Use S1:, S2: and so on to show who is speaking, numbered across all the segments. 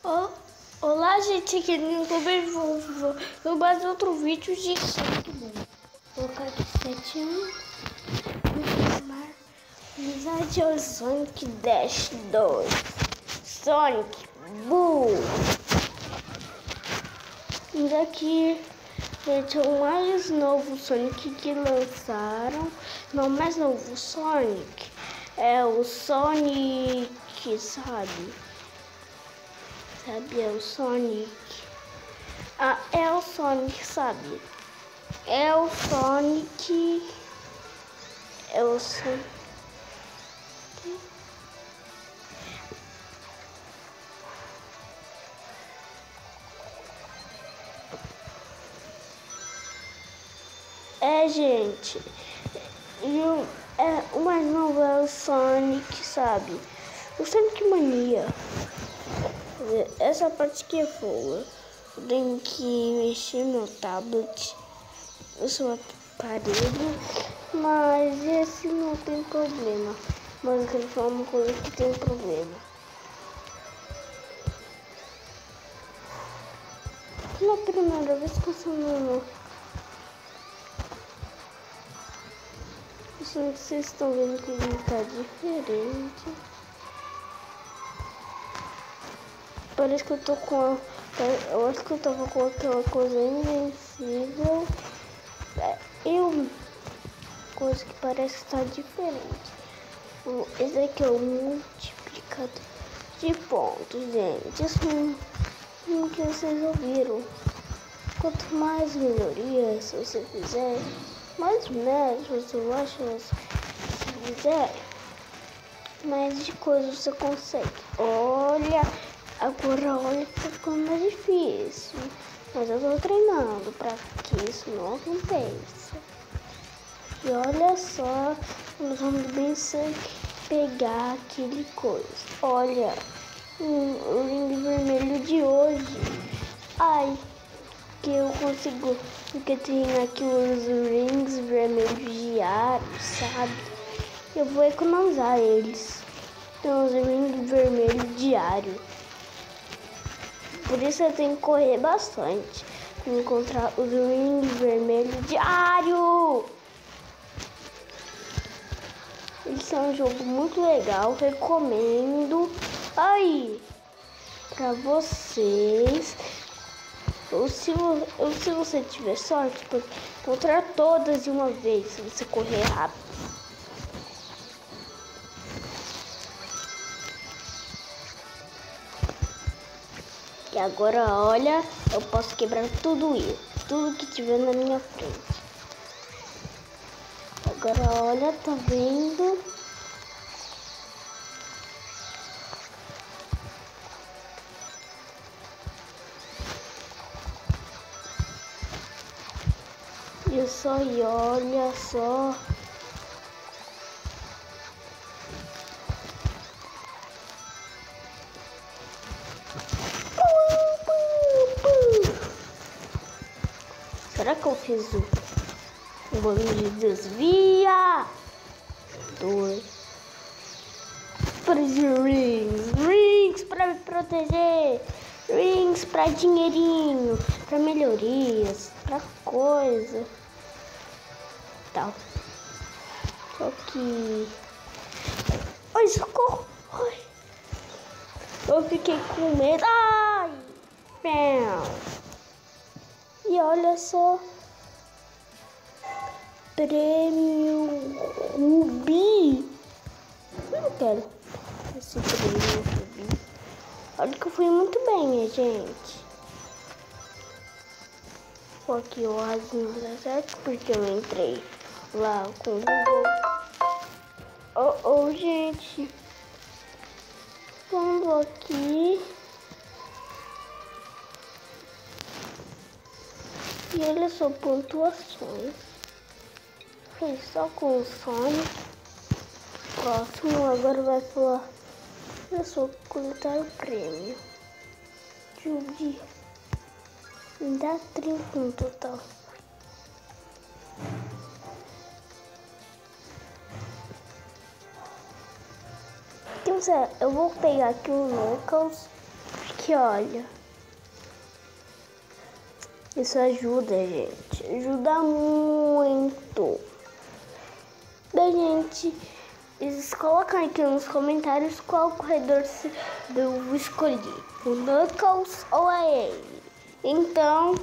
S1: Ó, olá, gente, aqui no YouTube vou mais outro vídeo de Sonic Boom. Vou colocar aqui 7 anos. Vou chamar Amizade ao Sonic Dash 2. Sonic Boom. E daqui, gente, é o mais novo Sonic que lançaram. Não, mais novo Sonic. É o Sonic, sabe? É o Sonic. Ah, é o Sonic, sabe? É o Sonic. É o Sonic. Gente. O mais novo é o Sonic, sabe? O Sonic Mania. Essa parte que é fogo. Eu tenho que mexer no tablet, o seu aparelho, mas esse não tem problema. Mas eu quero falar uma coisa que tem problema. Na primeira vez que vocês estão vendo que ele tá diferente. Parece que eu tô com eu acho que eu tava com aquela coisa invencível. Coisa que parece estar diferente. Esse aqui é o multiplicador de pontos, gente. Isso que vocês ouviram. Quanto mais melhorias você fizer, mais métodos eu acho que você fizer, mais de coisas você consegue. Olha, agora olha que tá ficando mais difícil. Mas eu tô treinando para que isso não aconteça. E olha só, nós vamos bem pegar aquele coisa. Olha, o ring vermelho de hoje. Ai, que eu consigo, porque tem aqui os rings vermelhos diários, sabe? Eu vou economizar eles. Tem os rings vermelhos diários. Por isso eu tenho que correr bastante para encontrar os rings vermelhos diários. Esse é um jogo muito legal, recomendo aí para vocês. Ou se você tiver sorte, pode encontrar todas de uma vez, se você correr rápido. E agora olha, eu posso quebrar tudo isso, tudo que tiver na minha frente. Agora olha, tá vendo? E olha só. Será que eu fiz um bolo de desvia? 2. Rings para me proteger. Rings para dinheirinho, para melhorias, para coisa. Tal. Só que... Ai, socorro! Ai. Eu fiquei com medo. Ai! E olha só. Prêmio Rubi. Eu não quero esse prêmio Rubi. Olha que eu fui muito bem, minha gente. Vou aqui o rasinho da certo, porque eu entrei lá com o Google. Gente. Vamos aqui. E olha só, pontuações. Foi só com o Sonic. Próximo agora vai falar. Eu só coletar o prêmio. Judy. Me dá 30 no total. Eu vou pegar aqui o Lucas. Porque aqui, olha. Isso ajuda, gente. Ajuda muito. Bem, gente, eles colocam aqui nos comentários qual corredor eu escolhi. O Knuckles ou a ele. Então,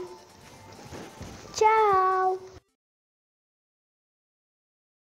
S1: tchau!